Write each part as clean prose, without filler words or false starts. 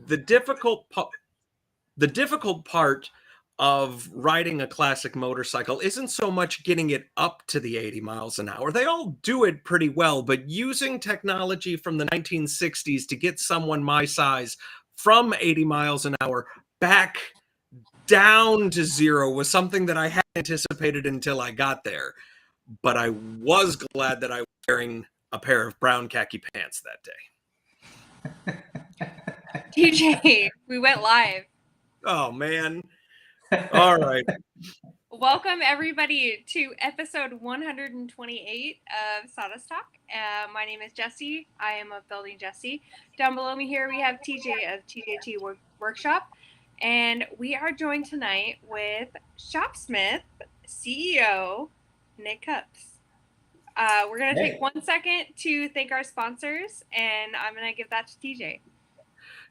the difficult the difficult part of riding a classic motorcycle isn't so much getting it up to the 80 miles an hour. They all do it pretty well, but using technology from the 1960s to get someone my size from 80 miles an hour back down to zero was something that I hadn't anticipated until I got there. But I was glad that I was wearing a pair of brown khaki pants that day. TJ, we went live. Oh, man. All right. Welcome, everybody, to episode 128 of Sawdust Talk. My name is Jesse. I am of Building Jesse. Down below me here, we have TJ of TJT Workshop. And we are joined tonight with Shopsmith CEO, Nick Cups. We're going to take 1 second to thank our sponsors, and I'm going to give that to TJ.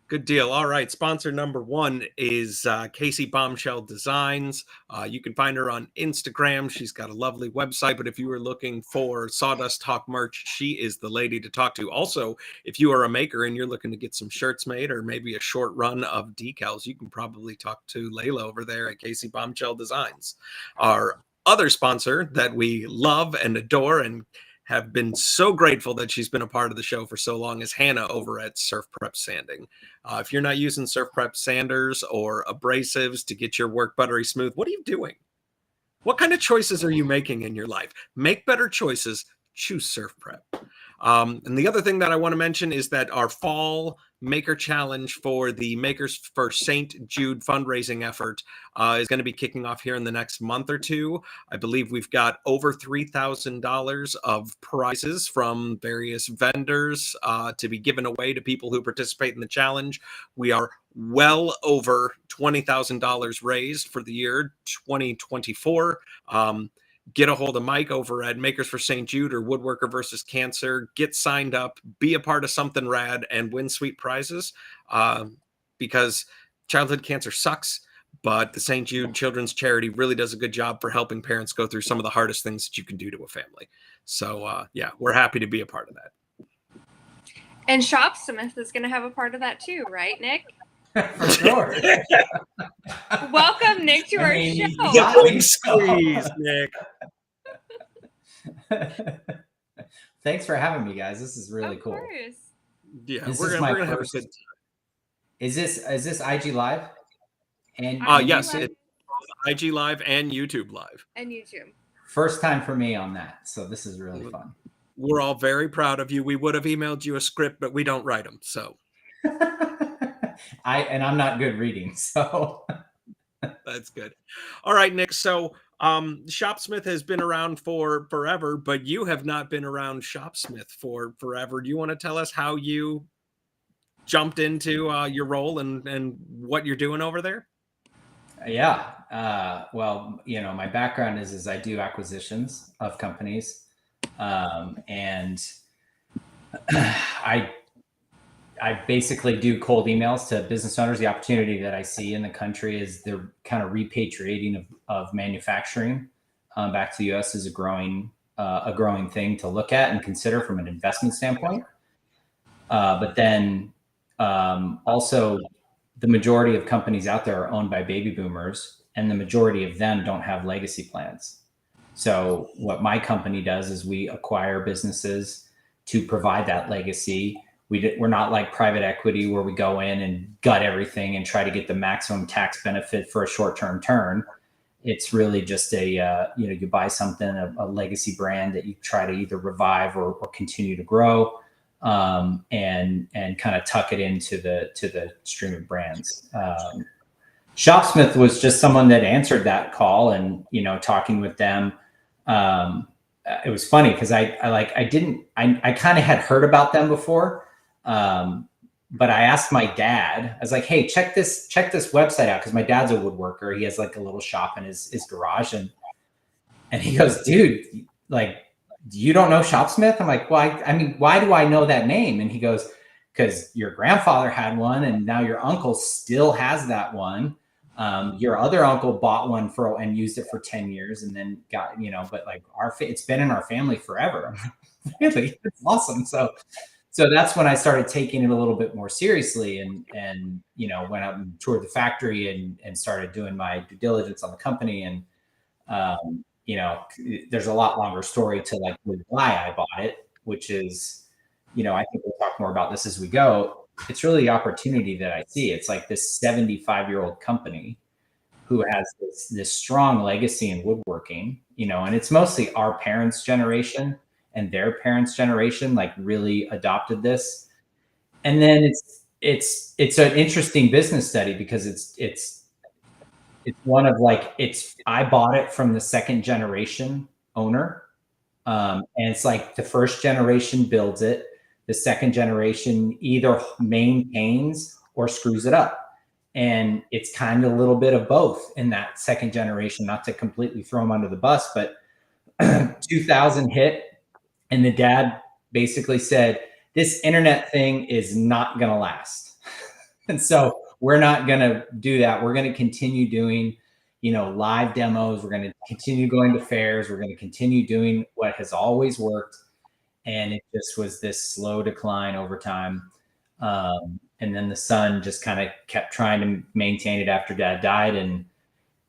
Good deal. All right. Sponsor number one is Casey Bombshell Designs. You can find her on Instagram. She's got a lovely website, but if you are looking for Sawdust Talk merch, she is the lady to talk to. Also, if you are a maker and you're looking to get some shirts made or maybe a short run of decals, you can probably talk to Layla over there at Casey Bombshell Designs. Our other sponsor that we love and adore and have been so grateful that she's been a part of the show for so long is Hannah over at Surf Prep Sanding. If you're not using Surf Prep sanders or abrasives to get your work buttery smooth, what are you doing? What kind of choices are you making in your life? Make better choices. Choose Surf Prep. And the other thing that I want to mention is that our fall maker challenge for the Makers for St. Jude fundraising effort is going to be kicking off here in the next month or two. I believe we've got over $3,000 of prizes from various vendors to be given away to people who participate in the challenge. We are well over $20,000 raised for the year 2024. Get a hold of Mike over at Makers for St. Jude or Woodworker versus Cancer. Get signed up, be a part of something rad, and win sweet prizes because childhood cancer sucks, but the St. Jude Children's Charity really does a good job for helping parents go through some of the hardest things that you can do to a family. So, yeah, we're happy to be a part of that. And Shopsmith is going to have a part of that too, right, Nick? For sure. Welcome, Nick, to our show. The big squeeze, Nick. Thanks for having me, guys. This is really cool. Of course. Yeah, we're gonna have a good time. Is this IG Live? And yes, it's IG Live and YouTube Live. And YouTube. First time for me on that, so this is really fun. We're all very proud of you. We would have emailed you a script, but we don't write them, so. I'm not good reading, so. That's good. All right, Nick. So Shopsmith has been around for forever, but you have not been around Shopsmith for forever. Do you want to tell us how you jumped into your role and what you're doing over there? Yeah. Well, my background is I do acquisitions of companies, and I basically do cold emails to business owners. The opportunity that I see in the country is the kind of repatriating of manufacturing back to the U.S. is a growing thing to look at and consider from an investment standpoint. But then also the majority of companies out there are owned by baby boomers, and the majority of them don't have legacy plans. So what my company does is we acquire businesses to provide that legacy. We're not like private equity where we go in and gut everything and try to get the maximum tax benefit for a short-term turn. It's really just you buy something, a legacy brand that you try to either revive or continue to grow, and kind of tuck it into the stream of brands. Shopsmith was just someone that answered that call, and talking with them. It was funny because I kind of had heard about them before. But I asked my dad, I was like, hey, check this website out. Cause my dad's a woodworker. He has like a little shop in his garage. And he goes, dude, like, you don't know Shopsmith? I'm like, well, I mean, why do I know that name? And he goes, cause your grandfather had one and now your uncle still has that one. Your other uncle bought one and used it for 10 years and then got, but like it's been in our family forever. Really? It's awesome. So that's when I started taking it a little bit more seriously, and you know, went out and toured the factory and started doing my due diligence on the company. And you know, there's a lot longer story to like why I bought it, which is, you know, I think we'll talk more about this as we go. It's really the opportunity that I see. It's like this 75-year-old company who has this strong legacy in woodworking, you know, and it's mostly our parents' generation and their parents' generation like really adopted this. And then it's an interesting business study because it's one of like, I bought it from the second generation owner. And it's like the first generation builds it, the second generation either maintains or screws it up. And it's kind of a little bit of both in that second generation, not to completely throw them under the bus, but 2000 hit, and the dad basically said, this internet thing is not going to last. And so we're not going to do that. We're going to continue doing, you know, live demos. We're going to continue going to fairs. We're going to continue doing what has always worked. And it just was this slow decline over time. And then the son just kind of kept trying to maintain it after dad died. And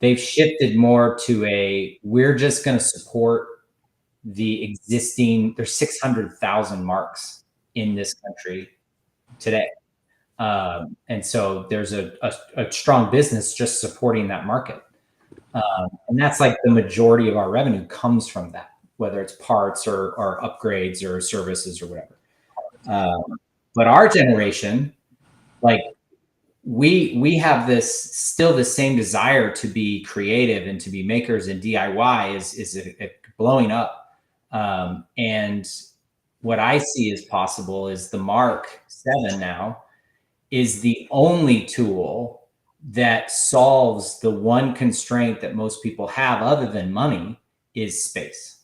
they've shifted more to we're just going to support the existing, there's 600,000 marks in this country today. And so there's a strong business just supporting that market. And that's like the majority of our revenue comes from that, whether it's parts or upgrades or services or whatever. But our generation, like we have still the same desire to be creative and to be makers, and DIY is blowing up. And what I see as possible is the Mark 7 now is the only tool that solves the one constraint that most people have other than money is space.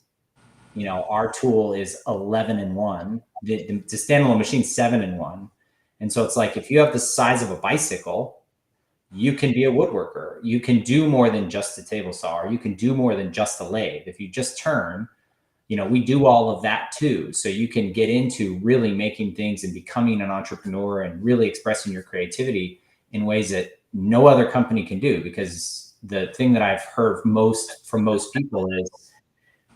You know, our tool is 11-in-1. The standalone machine 7-in-1. And so it's like, if you have the size of a bicycle, you can be a woodworker. You can do more than just a table saw, or you can do more than just a lathe. If you just turn, you know, we do all of that too. So you can get into really making things and becoming an entrepreneur and really expressing your creativity in ways that no other company can do. Because the thing that I've heard from most people is,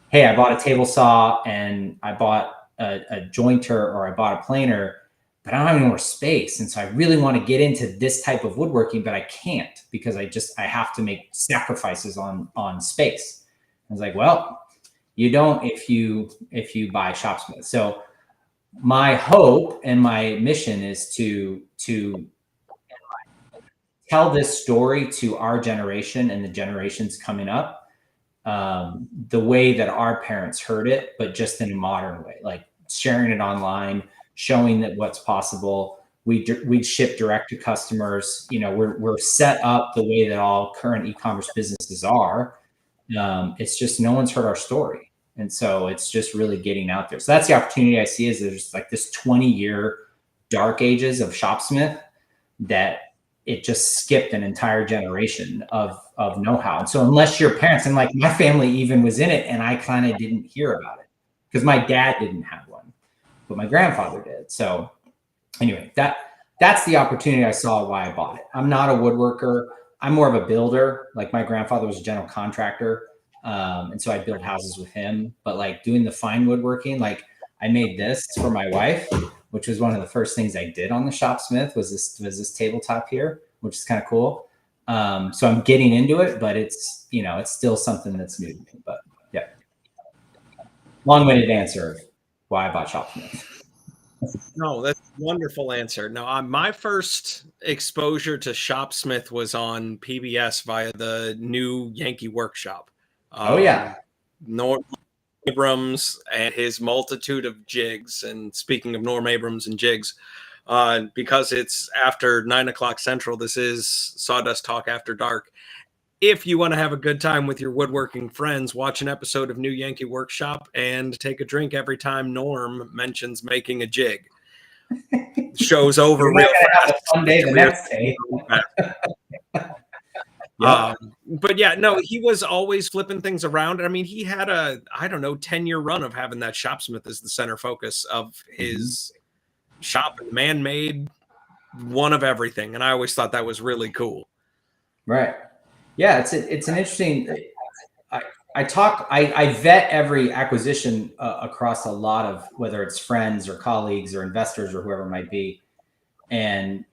hey, I bought a table saw and I bought a jointer or I bought a planer, but I don't have any more space. And so I really want to get into this type of woodworking, but I can't because I have to make sacrifices on space. I was like, well, you don't if you buy Shopsmith. So my hope and my mission is to tell this story to our generation and the generations coming up, the way that our parents heard it, but just in a modern way, like sharing it online, showing that what's possible. We ship direct to customers. You know, we're set up the way that all current e-commerce businesses are. It's just no one's heard our story. And so it's just really getting out there. So that's the opportunity I see, is there's like this 20-year dark ages of Shopsmith that it just skipped an entire generation of know-how. And so unless your parents, and like my family even was in it, and I kind of didn't hear about it because my dad didn't have one, but my grandfather did. So anyway, that's the opportunity I saw why I bought it. I'm not a woodworker. I'm more of a builder. Like my grandfather was a general contractor. And so I built houses with him, but like doing the fine woodworking, like I made this for my wife, which was one of the first things I did on the Shopsmith was this tabletop here, which is kind of cool. So I'm getting into it, but it's, you know, it's still something that's new to me, but yeah. Long-winded answer of why I bought Shopsmith. No, that's a wonderful answer. No, my first exposure to Shopsmith was on PBS via the new Yankee Workshop. Oh yeah. Norm Abrams and his multitude of jigs. And speaking of Norm Abrams and jigs, because it's after 9 o'clock Central, this is Sawdust Talk After Dark. If you want to have a good time with your woodworking friends, watch an episode of New Yankee Workshop and take a drink every time Norm mentions making a jig. Show's over real fast. Have a fun day the next day. But yeah, no, he was always flipping things around. I mean, he had a, I don't know, 10-year run of having that Shopsmith as the center focus of his shop and man-made one of everything. And I always thought that was really cool. Right. Yeah, it's an interesting. I vet every acquisition across a lot of, whether it's friends or colleagues or investors or whoever it might be, and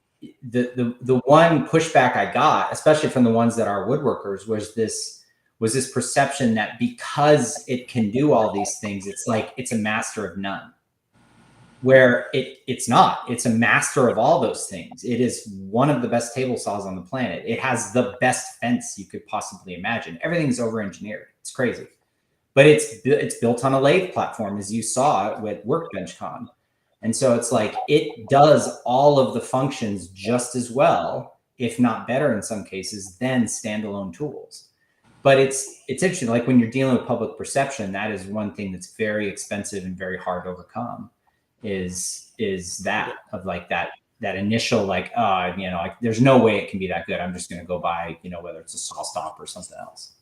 the one pushback I got, especially from the ones that are woodworkers, was this perception that because it can do all these things, it's like it's a master of none. Where it's not. It's a master of all those things. It is one of the best table saws on the planet. It has the best fence you could possibly imagine. Everything's over-engineered. It's crazy. But it's built on a lathe platform, as you saw with Workbench Con. And so it's like it does all of the functions just as well, if not better in some cases, than standalone tools. But it's interesting. Like when you're dealing with public perception, that is one thing that's very expensive and very hard to overcome. Is that of like that initial like, like there's no way it can be that good. I'm just going to go buy, whether it's a Sawdust or something else.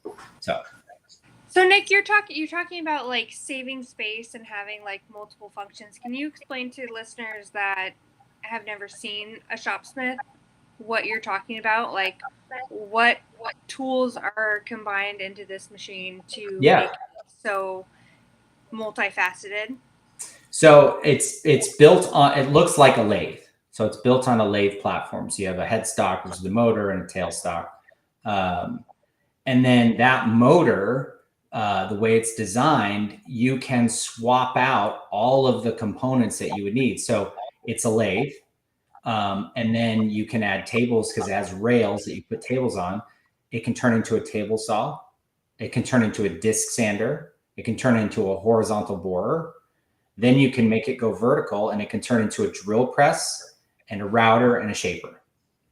So Nick, you're talking about like saving space and having like multiple functions. Can you explain to listeners that have never seen a shopsmith what you're talking about? Like what tools are combined into this machine to make it so multifaceted? So it's built on, it looks like a lathe. So it's built on a lathe platform. So you have a headstock, which is the motor, and a tailstock. And then that motor, the way it's designed, you can swap out all of the components that you would need. So it's a lathe. And then you can add tables because it has rails that you put tables on. It can turn into a table saw. It can turn into a disc sander. It can turn into a horizontal borer. Then you can make it go vertical, and it can turn into a drill press and a router and a shaper.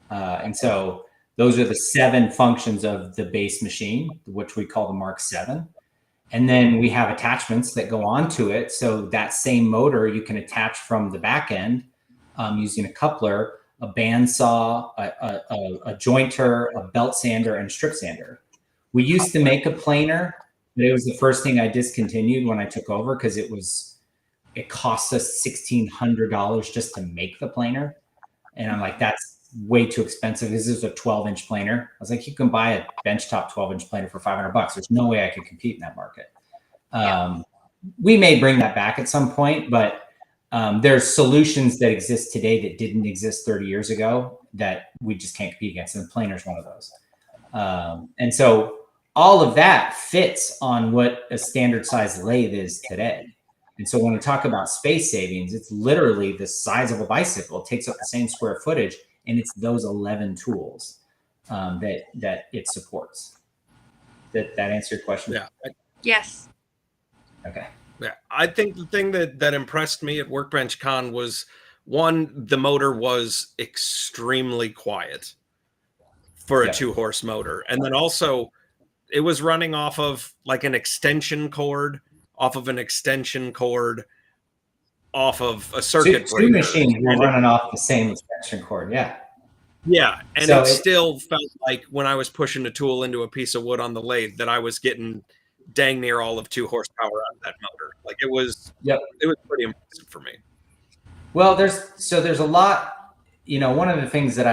And so those are the 7 functions of the base machine, which we call the Mark 7. And then we have attachments that go onto it. So that same motor you can attach from the back end using a coupler, a bandsaw, a jointer, a belt sander, and a strip sander. We used to make a planer, but it was the first thing I discontinued when I took over because it costs us $1,600 just to make the planer. And I'm like, that's way too expensive. This is a 12-inch planer. I was like, you can buy a benchtop 12-inch planer for $500. There's no way I could compete in that market. We may bring that back at some point, but there's solutions that exist today that didn't exist 30 years ago that we just can't compete against. And the planer is one of those. And so all of that fits on what a standard size lathe is today. And so when we talk about space savings, it's literally the size of a bicycle. It takes up the same square footage, and it's those 11 tools that it supports. That answer your question? Yeah. Yes. Okay. Yeah, I think the thing that impressed me at Workbench Con was, one, the motor was extremely quiet for a 2-horse motor. And then also it was running off of like an extension cord, off of a circuit breaker. 2 machines were running off the same extension cord. Yeah. And so it still felt like when I was pushing a tool into a piece of wood on the lathe that I was getting dang near all of 2 horsepower out of that motor. Like it was pretty impressive for me. Well, there's a lot, one of the things that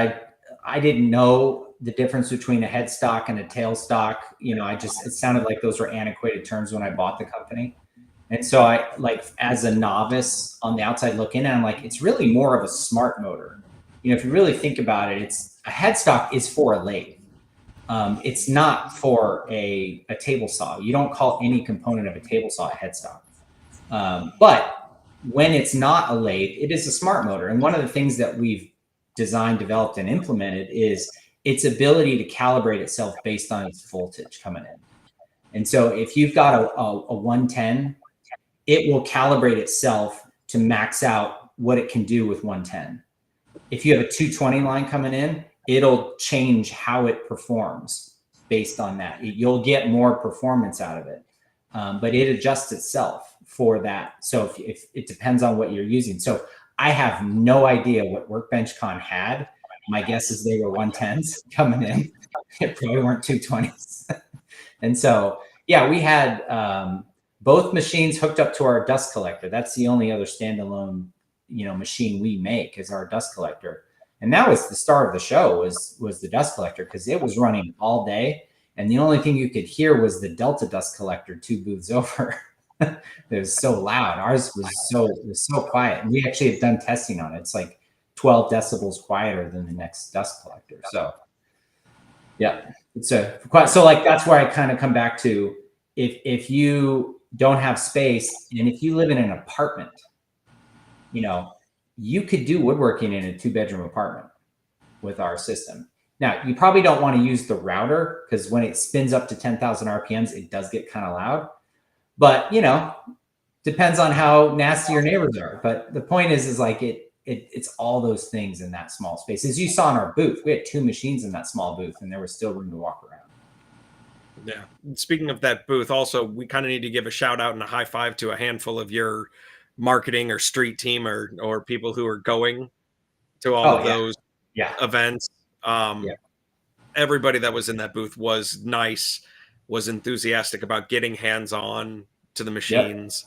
I didn't know the difference between a headstock and a tailstock. It sounded like those were antiquated terms when I bought the company. And so I, like, as a novice on the outside looking in, I'm like, it's really more of a smart motor. If you really think about it, a headstock is for a lathe. It's not for a table saw. You don't call any component of a table saw a headstock. But when it's not a lathe, it is a smart motor. And one of the things that we've designed, developed, and implemented is its ability to calibrate itself based on its voltage coming in. And so if you've got a 110, it will calibrate itself to max out what it can do with 110. If you have a 220 line coming in, it'll change how it performs based on that. You'll get more performance out of it, but it adjusts itself for that. So if it depends on what you're using. So I have no idea what Workbench Con had. My guess is they were 110s coming in. It probably weren't 220s. And so, yeah, we had both machines hooked up to our dust collector. That's the only other standalone machine we make is our dust collector. And that was the star of the show was the dust collector, because it was running all day. And the only thing you could hear was the Delta dust collector 2 booths over. It was so loud. Ours was so quiet. And we actually have done testing on it. It's like 12 decibels quieter than the next dust collector. So yeah, it's so like, that's where I kind of come back to, if you don't have space, and if you live in an apartment, you could do woodworking in a 2-bedroom apartment with our system. Now, you probably don't want to use the router, because when it spins up to 10,000 RPMs, it does get kind of loud. But, depends on how nasty your neighbors are. But the point is like it's all those things in that small space. As you saw in our booth, we had 2 machines in that small booth, and there was still room to walk around. Yeah. Speaking of that booth, also, we kind of need to give a shout out and a high five to a handful of your marketing or street team or people who are going to all of those events. Everybody that was in that booth was nice, was enthusiastic about getting hands-on to the machines.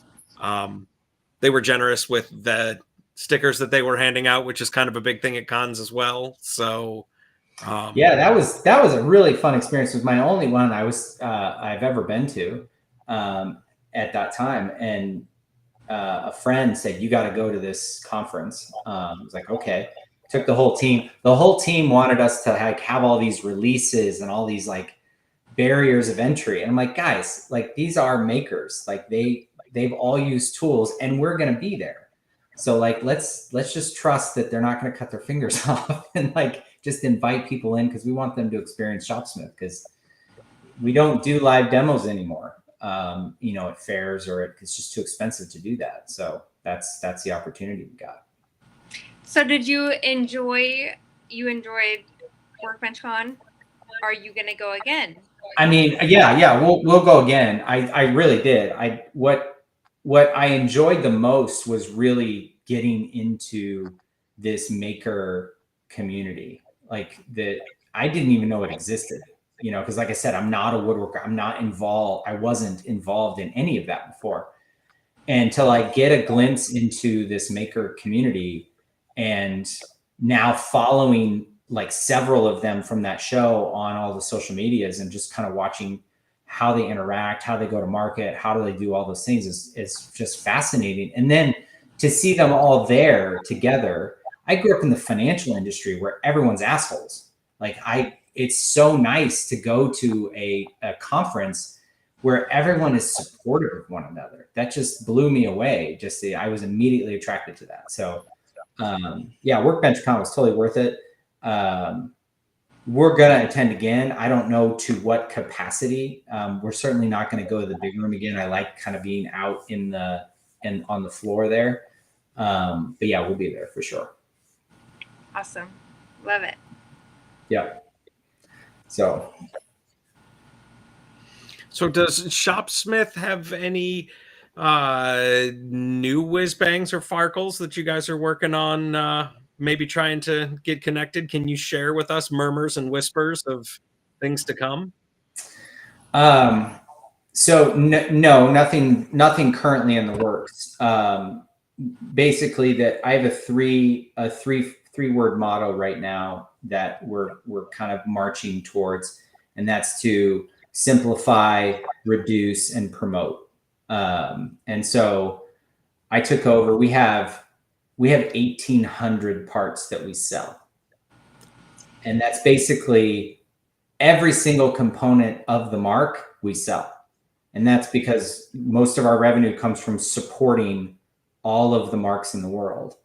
They were generous with the stickers that they were handing out, which is kind of a big thing at cons as well. So that was a really fun experience. It was my only one I've ever been to at that time. And a friend said, "You got to go to this conference." I was like, okay. Took the whole team. The whole team wanted us to have all these releases and all these like barriers of entry. And I'm like, guys, like, these are makers. Like they've all used tools, and we're going to be there. So like, let's just trust that they're not going to cut their fingers off, and like just invite people in, because we want them to experience Shopsmith, because we don't do live demos anymore. At fairs, or it's just too expensive to do that. So that's the opportunity we got. So did you enjoyed Workbench Con? Are you going to go again? I mean, yeah, we'll go again. I really did. What I enjoyed the most was really getting into this maker community, like that I didn't even know it existed, because like I said, I'm not a woodworker. I wasn't involved in any of that before. And to like get a glimpse into this maker community, and now following like several of them from that show on all the social medias, and just kind of watching how they interact, how they go to market, how do they do all those things is just fascinating. And then to see them all there together. I grew up in the financial industry where everyone's assholes. Like it's so nice to go to a conference where everyone is supportive of one another. That just blew me away. I was immediately attracted to that. So Workbench Con was totally worth it. We're going to attend again. I don't know to what capacity. We're certainly not going to go to the big room again. I like kind of being out on the floor there. But yeah, we'll be there for sure. Awesome. Love it. Yeah. So does Shopsmith have any new whiz bangs or Farkles that you guys are working on, maybe trying to get connected? Can you share with us murmurs and whispers of things to come? So no, nothing currently in the works. Basically, that I have a three word motto right now that we're kind of marching towards, and that's to simplify, reduce, and promote. And so I took over. We have 1,800 parts that we sell, and that's basically every single component of the mark we sell. And that's because most of our revenue comes from supporting all of the marks in the world.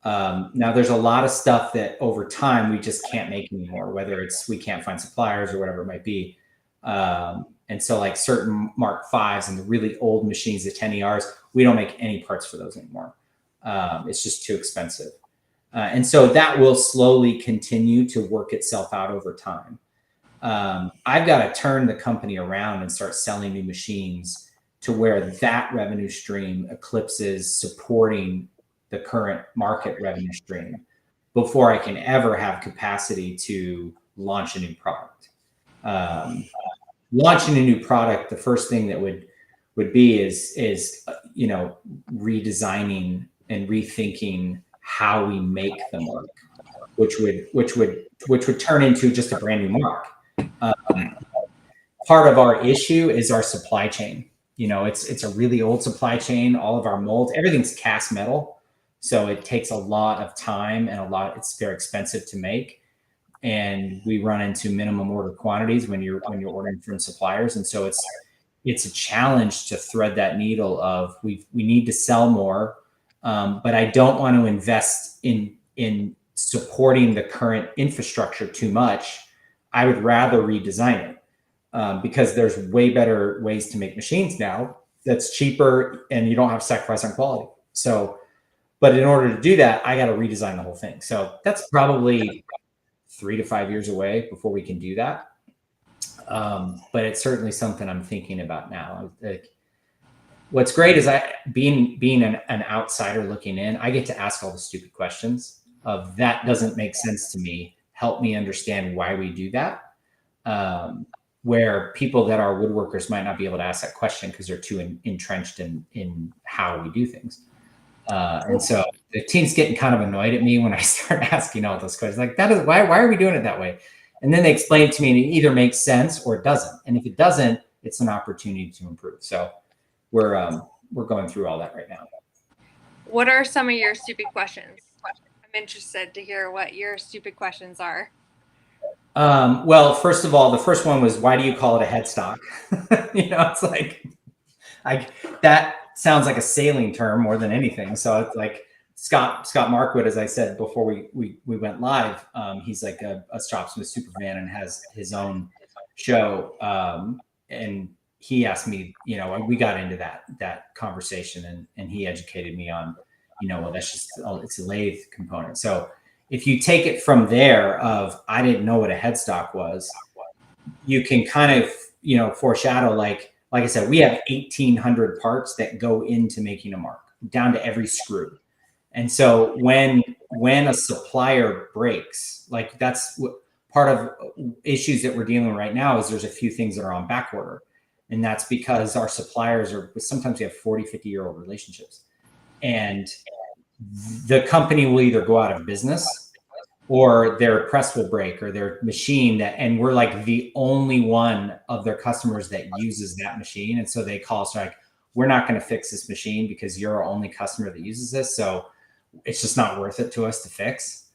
Now there's a lot of stuff that over time we just can't make anymore, whether it's we can't find suppliers or whatever it might be. And so like certain Mark Vs and the really old machines, the 10ERs, we don't make any parts for those anymore. It's just too expensive. And so that will slowly continue to work itself out over time. I've got to turn the company around and start selling new machines to where that revenue stream eclipses supporting the current market revenue stream before I can ever have capacity to launch a new product. Launching a new product, the first thing that would be is redesigning and rethinking how we make them work, which would turn into just a brand new mark. Part of our issue is our supply chain. It's a really old supply chain. All of our molds, everything's cast metal, so it takes a lot of time and it's very expensive to make. And we run into minimum order quantities when you're ordering from suppliers, and so it's a challenge to thread that needle of we need to sell more, but I don't want to invest in supporting the current infrastructure too much. I would rather redesign it, because there's way better ways to make machines now that's cheaper and you don't have to sacrifice on quality. So, but in order to do that, I got to redesign the whole thing. So that's probably 3 to 5 years away before we can do that. But it's certainly something I'm thinking about now. Like, what's great is being an outsider looking in, I get to ask all the stupid questions of that doesn't make sense to me. Help me understand why we do that. Where people that are woodworkers might not be able to ask that question because they're too entrenched in how we do things. And so the team's getting kind of annoyed at me when I start asking all those questions. Like, that is why are we doing it that way? And then they explain it to me, and it either makes sense or it doesn't. And if it doesn't, it's an opportunity to improve. So we're going through all that right now. What are some of your stupid questions? I'm interested to hear what your stupid questions are. Well, first of all, the first one was, why do you call it a headstock? It's like, that sounds like a sailing term more than anything. So it's like Scott Markwood, as I said before we went live, he's like a shopsmith superfan and has his own show. And he asked me, we got into that conversation, and he educated me on, well, that's just, it's a lathe component. So if you take it from there of, I didn't know what a headstock was, you can kind of, foreshadow, like I said, we have 1,800 parts that go into making a mark, down to every screw. And so when a supplier breaks, like, that's part of issues that we're dealing with right now, is there's a few things that are on back order. And that's because our suppliers sometimes we have 40, 50-year-old relationships. And the company will either go out of business, or their press will break, or their machine and we're like the only one of their customers that uses that machine. And so they call us like, we're not going to fix this machine because you're our only customer that uses this. So it's just not worth it to us to fix.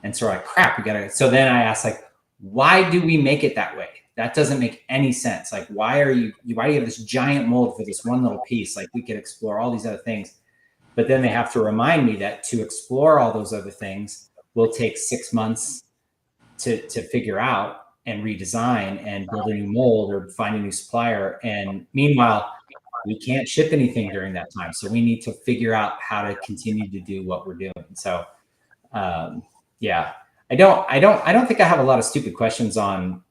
And so we're like, crap, we got to. So then I asked, like, why do we make it that way? That doesn't make any sense. Like, why do you have this giant mold for this one little piece? Like, we could explore all these other things. But then they have to remind me that to explore all those other things will take 6 months to figure out and redesign and build a new mold or find a new supplier. And meanwhile, we can't ship anything during that time. So we need to figure out how to continue to do what we're doing. So, yeah, I don't think I have a lot of stupid questions on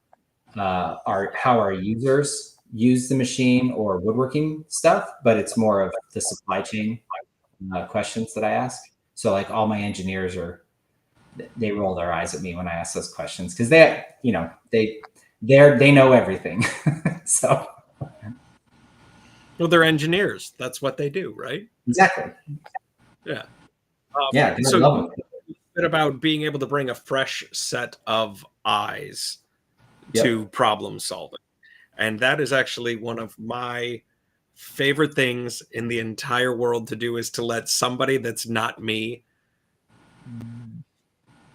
how our users use the machine or woodworking stuff, but it's more of the supply chain questions that I ask. So like, all my engineers they roll their eyes at me when I ask those questions, because they know everything. So, well, they're engineers. That's what they do, right? Exactly. Yeah. Yeah. So a bit about being able to bring a fresh set of eyes to problem solving. And that is actually one of my favorite things in the entire world to do, is to let somebody that's not me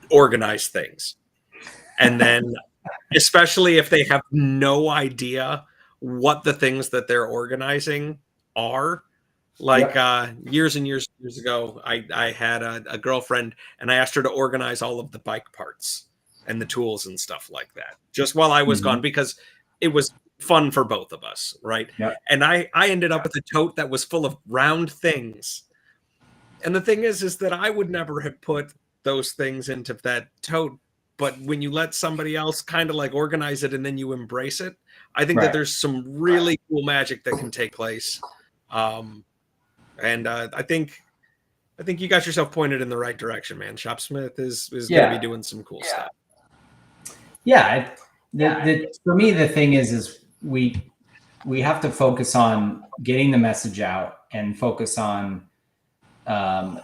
organize things. And then, especially if they have no idea what the things that they're organizing are. Like years and years ago, I had a girlfriend, and I asked her to organize all of the bike parts and the tools and stuff like that, just while I was gone, because it was fun for both of us, right? Yep. And I ended up with a tote that was full of round things. And the thing is that I would never have put those things into that tote. But when you let somebody else kind of like organize it and then you embrace it, I think that there's some really cool magic that can take place. And I think you got yourself pointed in the right direction, man. Shopsmith is going to be doing some cool stuff. Yeah. For me, the thing is we have to focus on getting the message out and focus on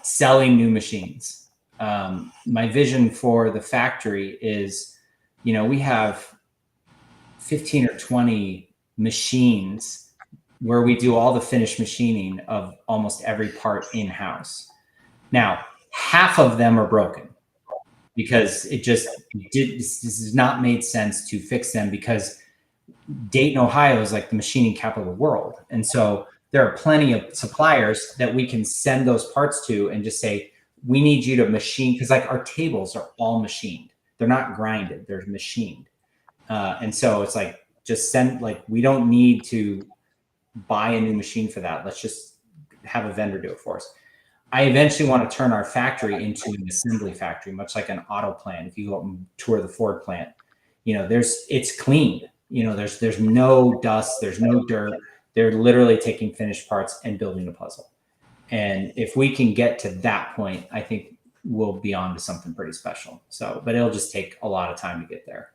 selling new machines. My vision for the factory is, we have 15 or 20 machines where we do all the finished machining of almost every part in-house. Now, half of them are broken because this has not made sense to fix them, because Dayton, Ohio is like the machining capital of the world. And so there are plenty of suppliers that we can send those parts to and just say, we need you to machine, because like our tables are all machined. They're not grinded, they're machined. And so it's like, just send, like, we don't need to buy a new machine for that. Let's just have a vendor do it for us. I eventually want to turn our factory into an assembly factory, much like an auto plant. If you go up and tour the Ford plant, it's clean. There's no dust, there's no dirt. They're literally taking finished parts and building a puzzle. And if we can get to that point, I think we'll be on to something pretty special. So, but it'll just take a lot of time to get there.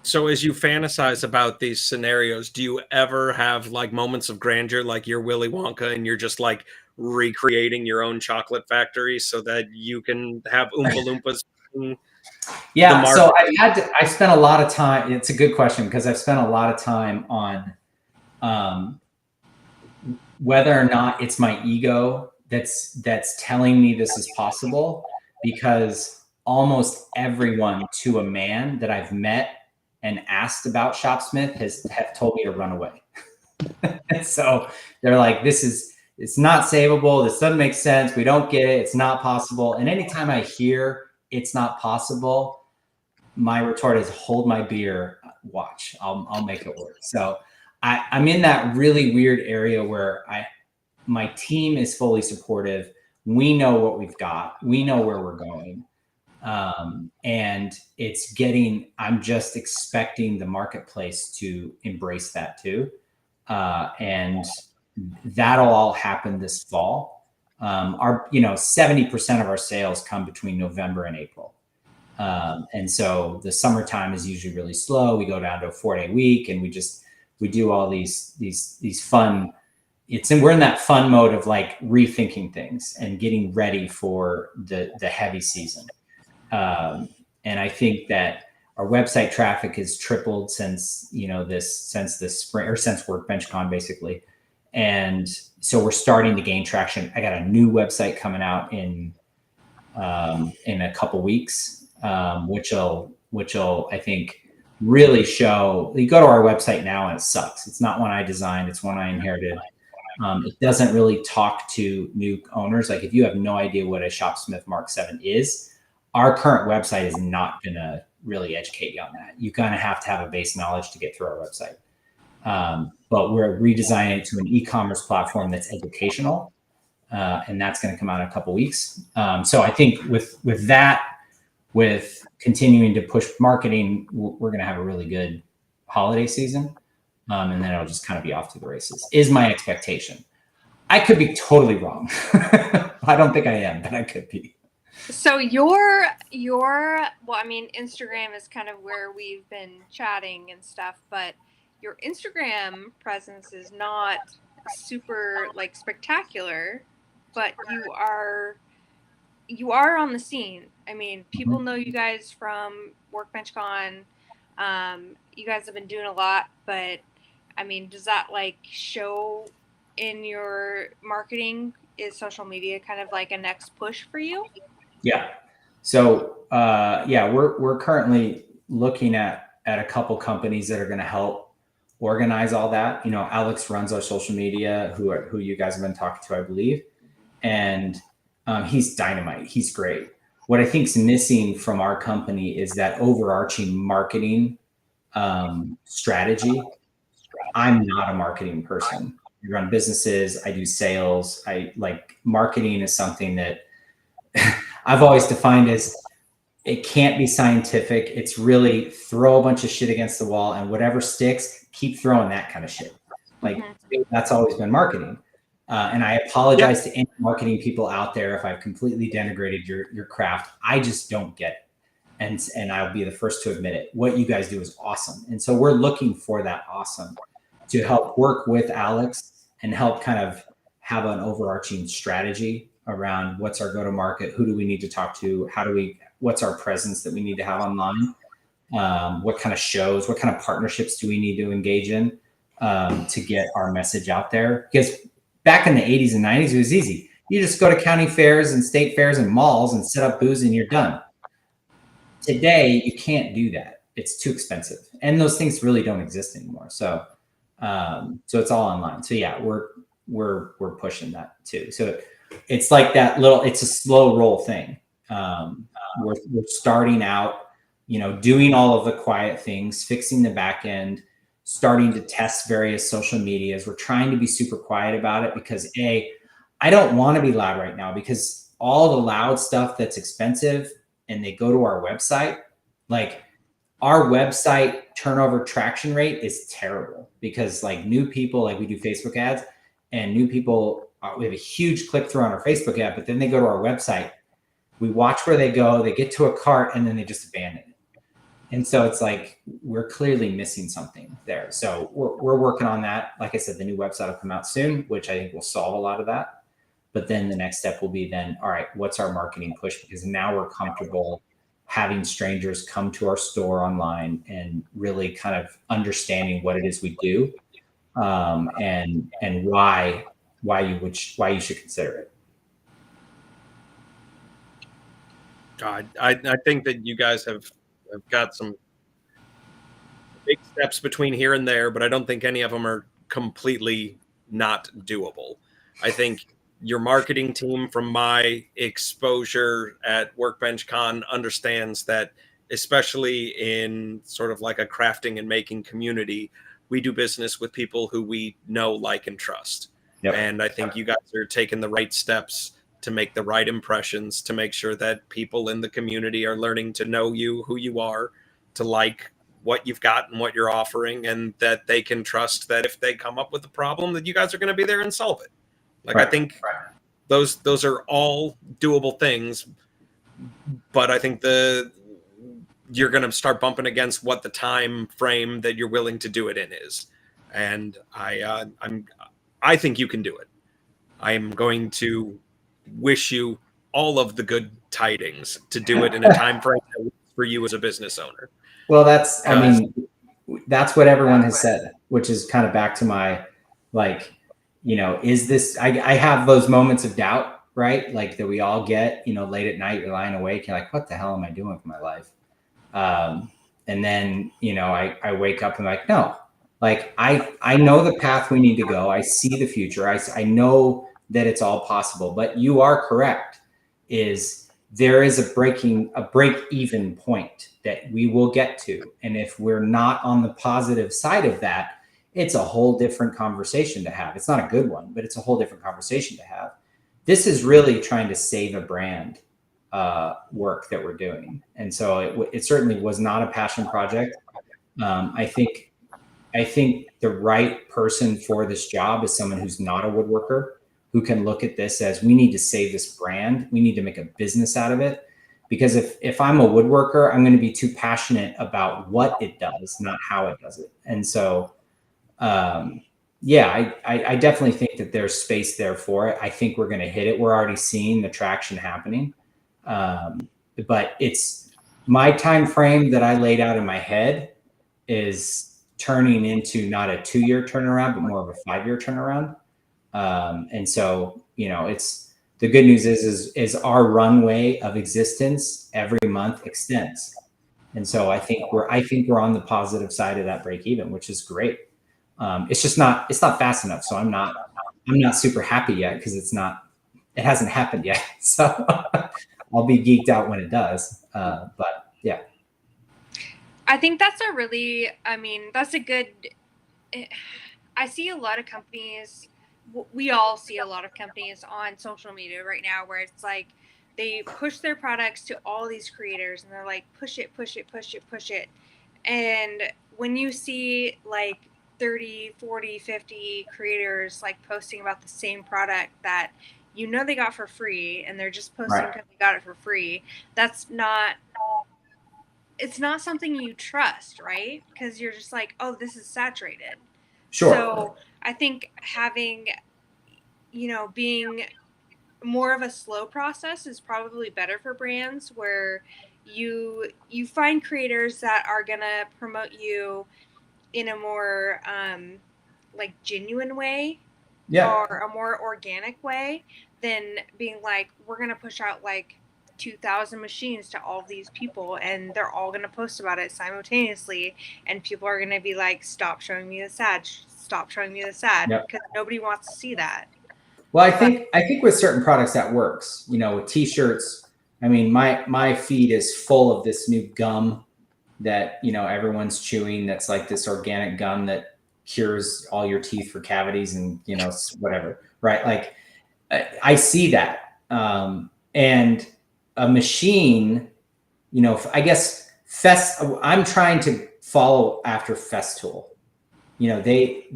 So as you fantasize about these scenarios, do you ever have like moments of grandeur, like you're Willy Wonka and you're just like recreating your own chocolate factory so that you can have Oompa Loompas? Yeah. So I spent a lot of time. It's a good question, because I've spent a lot of time on whether or not it's my ego that's telling me this is possible, because almost everyone to a man that I've met and asked about Shopsmith have told me to run away. So they're like, it's not savable. This doesn't make sense. We don't get it. It's not possible. And anytime I hear it's not possible, my retort is, hold my beer, watch, I'll make it work. So I'm in that really weird area where my team is fully supportive. We know what we've got. We know where we're going. And I'm just expecting the marketplace to embrace that too. And that'll all happen this fall. 70% of our sales come between November and April. And so the summertime is usually really slow. We go down to a 4-day week, and we do all these fun, we're in that fun mode of like rethinking things and getting ready for the heavy season. And I think that our website traffic has tripled since this spring, or since WorkbenchCon basically. And so we're starting to gain traction. I got a new website coming out in a couple weeks, which will I think really show. You go to our website now and it sucks. It's not one I designed. It's one I inherited. It doesn't really talk to new owners. Like, if you have no idea what a Shopsmith Mark 7 is, our current website is not going to really educate you on that. You kind of have to have a base knowledge to get through our website. But we're redesigning it to an e-commerce platform that's educational. And that's going to come out in a couple weeks. So I think with that, with continuing to push marketing, we're going to have a really good holiday season. And then it'll just kind of be off to the races, is my expectation. I could be totally wrong. I don't think I am, but I could be. So Instagram is kind of where we've been chatting and stuff, but your Instagram presence is not super like spectacular, but you are on the scene. I mean, people know you guys from WorkbenchCon. You guys have been doing a lot, but I mean, does that like show in your marketing? Is social media kind of like a next push for you? Yeah. So we're currently looking at a couple companies that are going to help organize all that. Alex runs our social media, who you guys have been talking to, I believe, and he's dynamite. He's great. What I think is missing from our company is that overarching marketing strategy. I'm not a marketing person. I run businesses. I do sales. Marketing is something that I've always defined as, it can't be scientific. It's really throw a bunch of shit against the wall, and whatever sticks, keep throwing that kind of shit. That's always been marketing. And I apologize to any marketing people out there if I've completely denigrated your craft. I just don't get it. And I'll be the first to admit it. What you guys do is awesome. And so we're looking for that awesome to help work with Alex and help kind of have an overarching strategy around what's our go-to-market, who do we need to talk to, what's our presence that we need to have online, what kind of shows, what kind of partnerships do we need to engage in to get our message out there. Because back in the 80s and 90s, it was easy. You just go to county fairs and state fairs and malls and set up booths and you're done. Today, you can't do that. It's too expensive. And those things really don't exist anymore. So it's all online. So yeah, we're pushing that too. So it's like that it's a slow roll thing. We're starting out, doing all of the quiet things, fixing the back end, starting to test various social medias. We're trying to be super quiet about it because I don't want to be loud right now, because all the loud stuff that's expensive and they go to our website, like our website turnover traction rate is terrible, because like new people, like we do Facebook ads, and new people, we have a huge click through on our Facebook ad, but then they go to our website, we watch where they go, they get to a cart, and then they just abandon it. And so it's like, we're clearly missing something there. So we're working on that. Like I said, the new website will come out soon, which I think will solve a lot of that. But then the next step will be then, all right, what's our marketing push? Because now we're comfortable having strangers come to our store online and really kind of understanding what it is we do, and why you should consider it. I think that you guys have got some big steps between here and there, but I don't think any of them are completely not doable. I think your marketing team, from my exposure at Workbench Con, understands that, especially in sort of like a crafting and making community, we do business with people who we know, like, and trust. Yep. And I think you guys are taking the right steps to make the right impressions, to make sure that people in the community are learning to know you, who you are, to like what you've got and what you're offering, and that they can trust that if they come up with a problem, that you guys are going to be there and solve it. Like, right. I think those are all doable things, but I think you're going to start bumping against what the time frame that you're willing to do it in is. And I think you can do it. I am going to wish you all of the good tidings to do it in a time frame that works for you as a business owner. Well, that's what everyone has said, which is kind of back to my, like, is this, I have those moments of doubt, right? Like that we all get, late at night, you're lying awake, you're like, what the hell am I doing with my life? And then, I wake up and like, no, like I know the path we need to go. I see the future. I know that it's all possible, but you are correct. There is a break-even point that we will get to. And if we're not on the positive side of that, it's a whole different conversation to have. It's not a good one, but it's a whole different conversation to have. This is really trying to save a brand work that we're doing. And so it certainly was not a passion project. I think the right person for this job is someone who's not a woodworker, who can look at this as, we need to save this brand. We need to make a business out of it. Because if I'm a woodworker, I'm going to be too passionate about what it does, not how it does it. And so, I definitely think that there's space there for it. I think we're going to hit it. We're already seeing the traction happening. But it's my time frame that I laid out in my head is turning into not a 2-year turnaround, but more of a 5-year turnaround. And so, it's, the good news is our runway of existence every month extends. And so I think we're on the positive side of that break even, which is great. It's not fast enough. So I'm not super happy yet, because it hasn't happened yet. So I'll be geeked out when it does. But yeah. I think that's a good, I see a lot of companies, we all see a lot of companies on social media right now where it's like they push their products to all these creators and they're like, push it. And when you see like 30, 40, 50 creators like posting about the same product that they got for free, and they're just posting because they got it for free, it's not something you trust, right? Because you're just like, oh, this is saturated. Sure. So I think having being more of a slow process is probably better for brands, where you find creators that are gonna promote you in a more like genuine way, Yeah. or a more organic way, than being like, we're gonna push out like 2,000 machines to all of these people and they're all gonna post about it simultaneously, and people are gonna be like, stop showing me this ad, stop showing me this ad, Yep. because nobody wants to see that. Well, But I think with certain products that works. With t-shirts, I mean, my feed is full of this new gum that everyone's chewing. That's like this organic gum that cures all your teeth for cavities and whatever, right? Like I see that, and a machine. I guess I'm trying to follow after Festool. They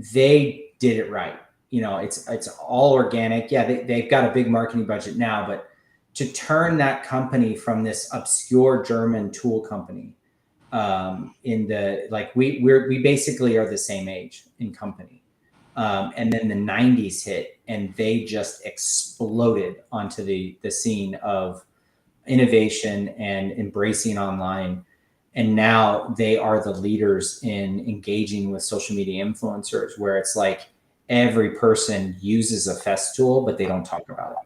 did it right. It's all organic. Yeah, they've got a big marketing budget now, but to turn that company from this obscure German tool company, in the like we basically are the same age in company, and then the 90s hit and they just exploded onto the scene of innovation and embracing online. And now they are the leaders in engaging with social media influencers, where it's like every person uses a Festool, but they don't talk about it.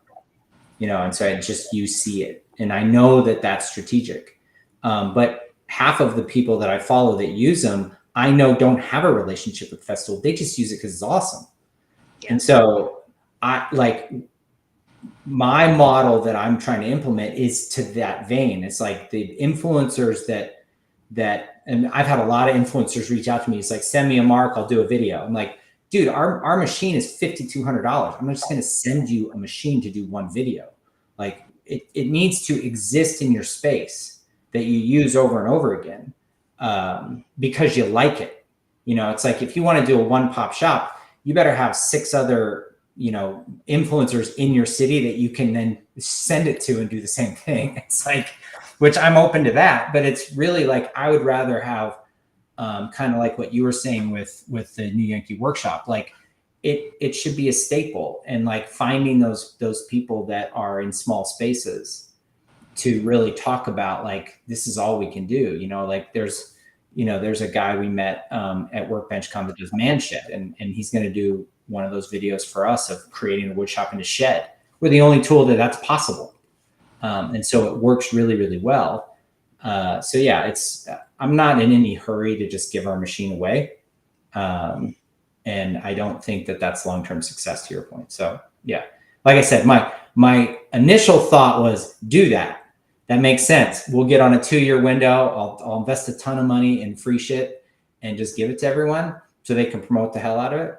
And so you see it. And I know that that's strategic. But half of the people that I follow that use them, I know don't have a relationship with Festool. They just use it because it's awesome. Yeah. And so my model that I'm trying to implement is to that vein. It's like the influencers and I've had a lot of influencers reach out to me. It's like, send me a mark, I'll do a video. I'm like, dude, our machine is $5,200. I'm just going to send you a machine to do one video. Like it needs to exist in your space that you use over and over again, because you like it. It's like, if you want to do a one-pop shop, you better have 6 other influencers in your city that you can then send it to and do the same thing. It's like, which I'm open to that, but it's really like, I would rather have kind of like what you were saying with the New Yankee Workshop. Like it should be a staple, and like finding those people that are in small spaces to really talk about, like, this is all we can do. Like there's a guy we met at Workbench that does Man Shed, and he's going to do one of those videos for us of creating a wood shop in a shed. We're the only tool that's possible. And so it works really, really well. So yeah, I'm not in any hurry to just give our machine away. And I don't think that that's long-term success, to your point. So yeah, like I said, my initial thought was, do that. That makes sense. We'll get on a 2-year window. I'll invest a ton of money in free shit and just give it to everyone so they can promote the hell out of it.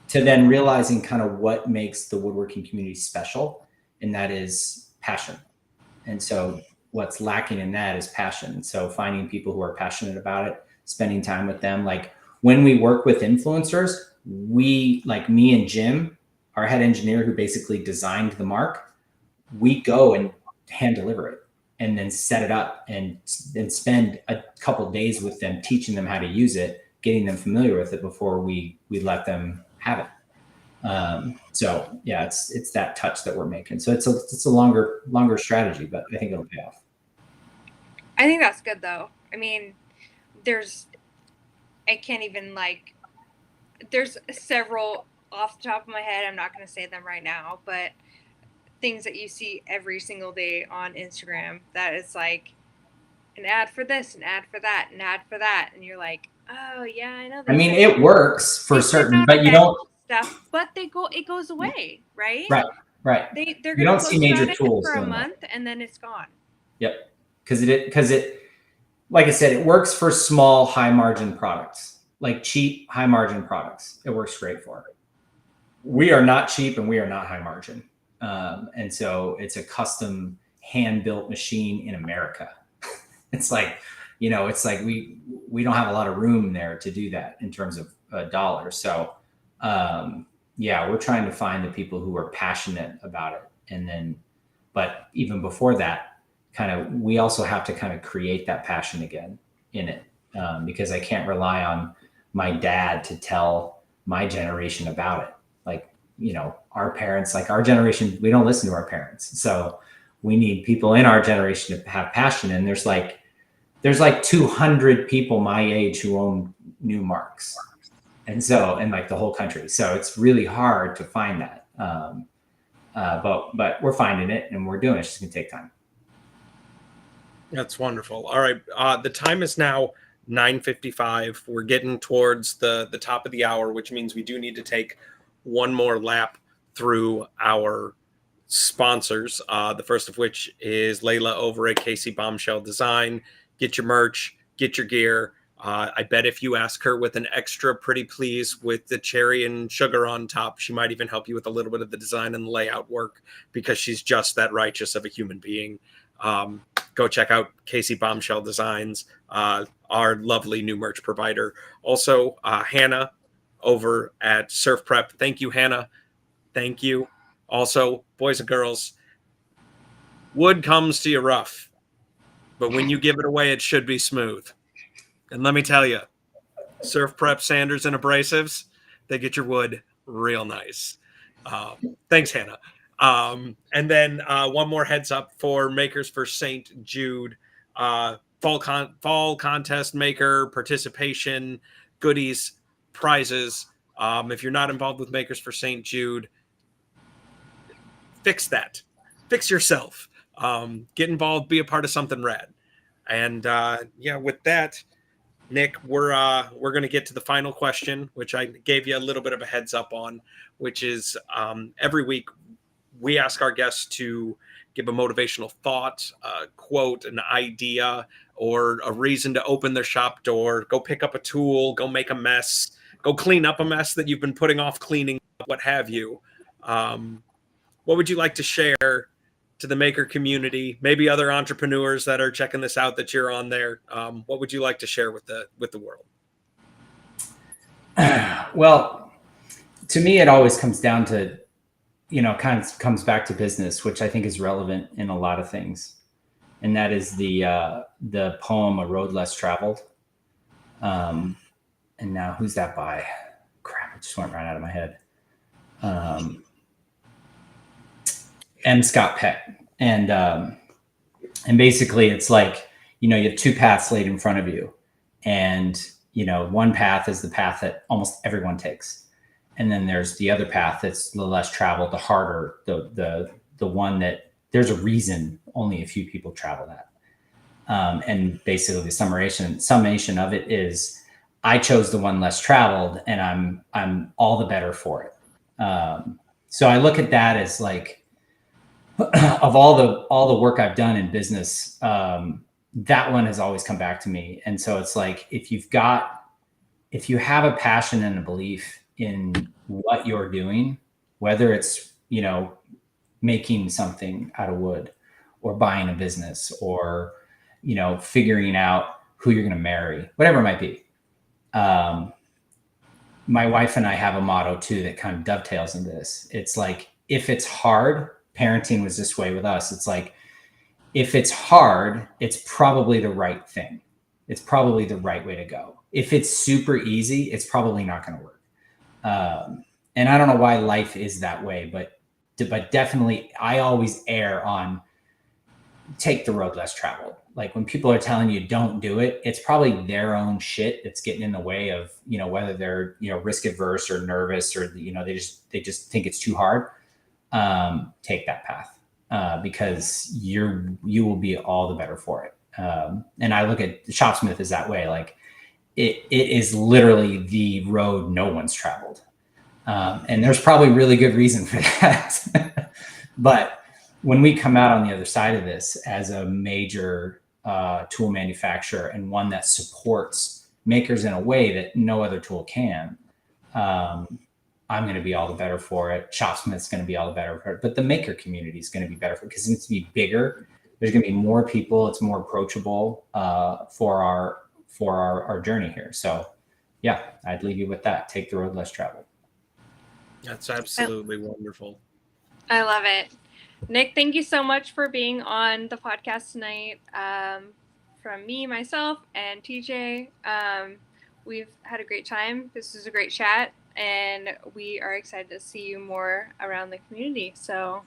To then realizing kind of what makes the woodworking community special, and that is passion. And so what's lacking in that is passion. So finding people who are passionate about it, spending time with them. Like when we work with influencers, like me and Jim, our head engineer who basically designed the mark, we go and hand deliver it and then set it up and spend a couple days with them, teaching them how to use it, getting them familiar with it before we let them have it. So yeah, it's that touch that we're making. So it's a longer strategy, but I think it'll pay off. I think that's good though. I mean, there's several off the top of my head. I'm not going to say them right now, but things that you see every single day on Instagram that is like an ad for this, an ad for that, an ad for that. And you're like, oh yeah, I know. I mean, it works for certain, but you don't stuff, but it goes away, right? Right. They're going to post major tools for a month and then it's gone. Yep. Because it, like I said, it works for small, high margin products, like cheap, high margin products. It works great for. We are not cheap and we are not high margin. And so it's a custom hand built machine in America. It's like, it's like we don't have a lot of room there to do that in terms of dollars. So yeah, we're trying to find the people who are passionate about it. And then, but even before that, we also have to kind of create that passion again in it, because I can't rely on my dad to tell my generation about it. Like, our parents, like our generation, we don't listen to our parents. So we need people in our generation to have passion. And there's like 200 people my age who own new marks. And so, in like the whole country. So it's really hard to find that. But we're finding it and we're doing it. It's just gonna take time. That's wonderful. All right. The time is now 9:55. We're getting towards the top of the hour, which means we do need to take one more lap through our sponsors. The first of which is Layla over at Casey Bombshell Design. Get your merch, get your gear. I bet if you ask her with an extra pretty please with the cherry and sugar on top, she might even help you with a little bit of the design and layout work because she's just that righteous of a human being. Go check out Casey Bombshell Designs, our lovely new merch provider. Also, Hannah over at Surf Prep. Thank you, Hannah. Thank you. Also, boys and girls, wood comes to you rough, but when you give it away, it should be smooth. And let me tell you, Surf Prep sanders and abrasives, they get your wood real nice. Thanks, Hannah. And then one more heads up for Makers for St. Jude. Fall contest maker participation, goodies, prizes. If you're not involved with Makers for St. Jude, fix that. Fix yourself. Get involved, be a part of something rad. And with that, Nick, we're going to get to the final question, which I gave you a little bit of a heads up on, which is every week we ask our guests to give a motivational thought, a quote, an idea, or a reason to open their shop door, go pick up a tool, go make a mess, go clean up a mess that you've been putting off cleaning, what have you. What would you like to share to the maker community, maybe other entrepreneurs that are checking this out that you're on there? What would you like to share with the world? Well, to me, it always comes down to, kind of comes back to business, which I think is relevant in a lot of things. And that is the poem, A Road Less Traveled. And now who's that by? Crap, it just went right out of my head. M. Scott Peck. And basically it's like, you have two paths laid in front of you. And, one path is the path that almost everyone takes. And then there's the other path that's the less traveled, the harder, the one that there's a reason only a few people travel that. And basically the summation of it is I chose the one less traveled and I'm all the better for it. So I look at that as like, of all the work I've done in business, that one has always come back to me. And so it's like, if you have a passion and a belief in what you're doing, whether it's, making something out of wood or buying a business or, figuring out who you're going to marry, whatever it might be. My wife and I have a motto too, that kind of dovetails into this. It's like, if it's hard, parenting was this way with us. It's like, if it's hard, it's probably the right thing. It's probably the right way to go. If it's super easy, it's probably not going to work. And I don't know why life is that way, but definitely I always err on take the road less traveled. Like when people are telling you don't do it, it's probably their own shit that's getting in the way of, whether they're, risk adverse or nervous or, they just think it's too hard. Take that path, because you will be all the better for it. And I look at Shopsmith as that way. Like it is literally the road no one's traveled. And there's probably really good reason for that. But when we come out on the other side of this as a major tool manufacturer and one that supports makers in a way that no other tool can, I'm going to be all the better for it. Shopsmith's going to be all the better for it. But the maker community is going to be better for it because it needs to be bigger. There's going to be more people. It's more approachable for our journey here. So, yeah, I'd leave you with that. Take the road less traveled. That's absolutely wonderful. I love it. Nick, thank you so much for being on the podcast tonight. From me, myself, and TJ, we've had a great time. This was a great chat. and we are excited to see you more around the community. So,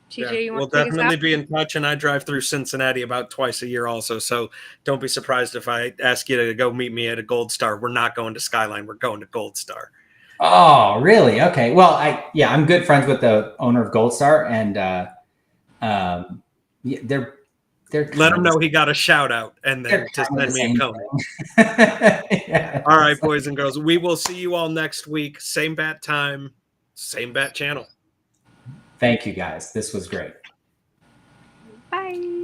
TJ, you We'll want to take us definitely out? be in touch, and I drive through Cincinnati about twice a year also, so don't be surprised if I ask you to go meet me at a Gold Star. We're not going to Skyline, we're going to Gold Star. Oh, really? Okay. Well, I'm good friends with the owner of Gold Star, and yeah, they're Let him know he got a shout out, and then to send me a cone. Yeah. All right, boys and girls, we will see you all next week. Same bat time, same bat channel. Thank you, guys. This was great. Bye.